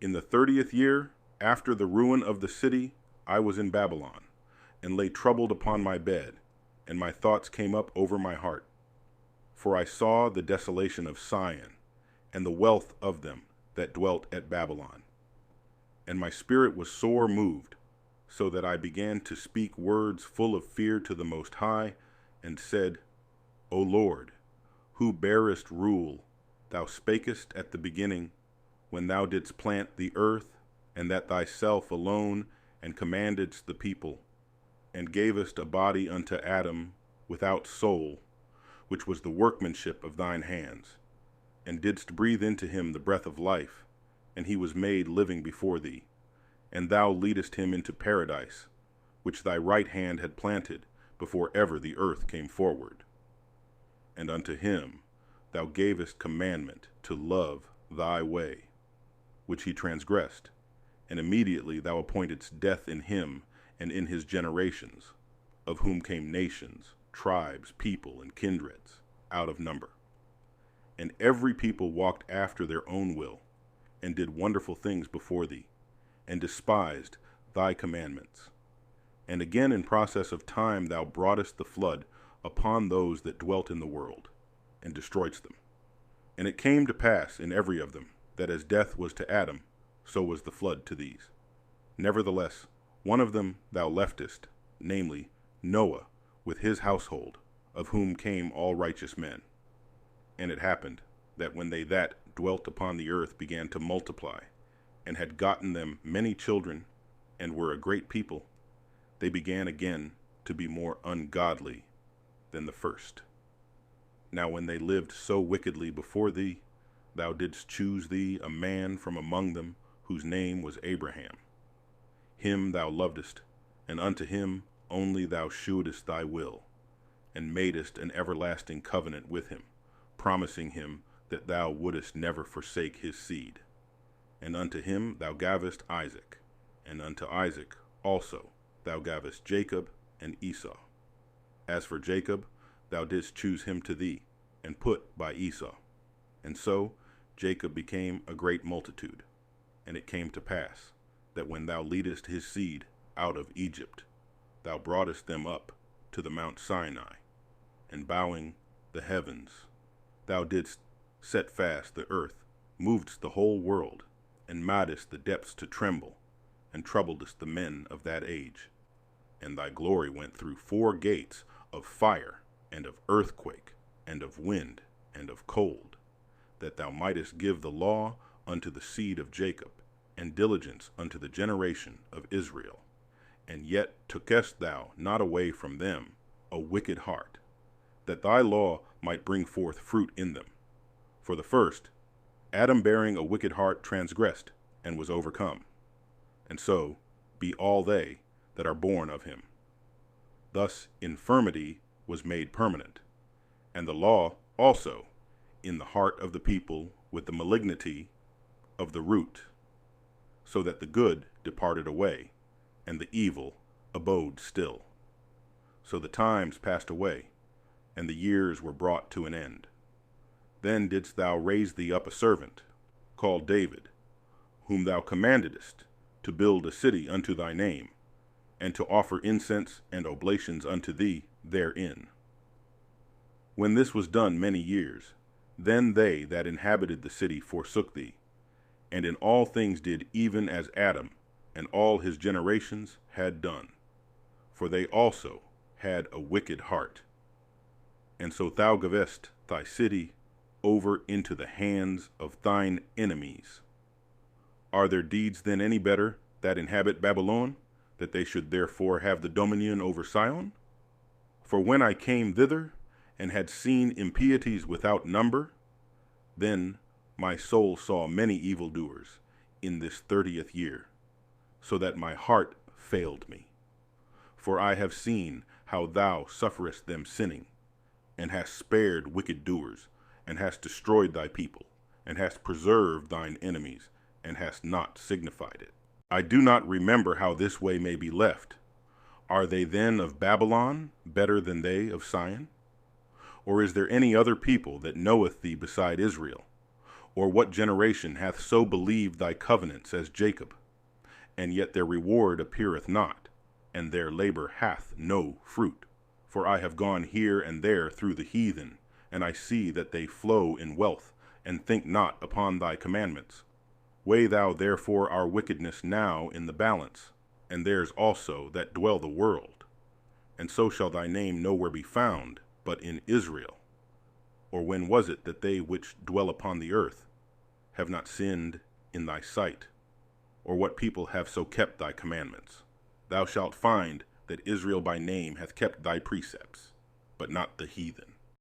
In the 30th year, after the ruin of the city, I was in Babylon, and lay troubled upon my bed, and my thoughts came up over my heart. For I saw the desolation of Sion, and the wealth of them that dwelt at Babylon. And my spirit was sore moved, so that I began to speak words full of fear to the Most High, and said, O Lord, who bearest rule, thou spakest at the beginning, when thou didst plant the earth, and that thyself alone, and commandedst the people, and gavest a body unto Adam without soul, which was the workmanship of thine hands, and didst breathe into him the breath of life, and he was made living before thee. And thou leadest him into paradise, which thy right hand had planted before ever the earth came forward. And unto him thou gavest commandment to love thy way, which he transgressed, and immediately thou appointedst death in him and in his generations, of whom came nations, tribes, people, and kindreds, out of number. And every people walked after their own will, and did wonderful things before thee, and despised thy commandments. And again in process of time thou broughtest the flood upon those that dwelt in the world, and destroyedst them. And it came to pass in every of them, that as death was to Adam, so was the flood to these. Nevertheless, one of them thou leftest, namely Noah, with his household, of whom came all righteous men. And it happened, that when they that dwelt upon the earth began to multiply, and had gotten them many children, and were a great people, they began again to be more ungodly than the first. Now when they lived so wickedly before thee, thou didst choose thee a man from among them, whose name was Abraham. Him thou lovedest, and unto him only thou shewedest thy will, and madest an everlasting covenant with him, promising him that thou wouldest never forsake his seed. And unto him thou gavest Isaac, and unto Isaac also thou gavest Jacob and Esau. As for Jacob, thou didst choose him to thee, and put by Esau. And so Jacob became a great multitude. And it came to pass, that when thou leadest his seed out of Egypt, thou broughtest them up to the Mount Sinai, and bowing the heavens, thou didst set fast the earth, movedst the whole world, and madest the depths to tremble, and troubledst the men of that age. And thy glory went through 4 gates of fire, and of earthquake, and of wind, and of cold, that thou mightest give the law unto the seed of Jacob, and diligence unto the generation of Israel. And yet tookest thou not away from them a wicked heart, that thy law might bring forth fruit in them. For the first, Adam bearing a wicked heart transgressed, and was overcome. And so be all they that are born of him. Thus infirmity was made permanent, and the law also in the heart of the people with the malignity of the root, so that the good departed away, and the evil abode still. So the times passed away, and the years were brought to an end. Then didst thou raise thee up a servant, called David, whom thou commandedst to build a city unto thy name, and to offer incense and oblations unto thee therein. When this was done many years, then they that inhabited the city forsook thee, and in all things did even as Adam and all his generations had done, for they also had a wicked heart. And so thou gavest thy city over into the hands of thine enemies. Are their deeds then any better that inhabit Babylon, that they should therefore have the dominion over Sion? For when I came thither, and had seen impieties without number, then my soul saw many evildoers in this 30th year, so that my heart failed me. For I have seen how thou sufferest them sinning, and hast spared wicked doers, and hast destroyed thy people, and hast preserved thine enemies, and hast not signified it. I do not remember how this way may be left. Are they then of Babylon better than they of Sion? Or is there any other people that knoweth thee beside Israel? Or what generation hath so believed thy covenants as Jacob? And yet their reward appeareth not, and their labor hath no fruit. For I have gone here and there through the heathen, and I see that they flow in wealth, and think not upon thy commandments. Weigh thou therefore our wickedness now in the balance, and theirs also that dwell the world. And so shall thy name nowhere be found, but in Israel. Or when was it that they which dwell upon the earth have not sinned in thy sight? Or what people have so kept thy commandments? Thou shalt find that Israel by name hath kept thy precepts, but not the heathen.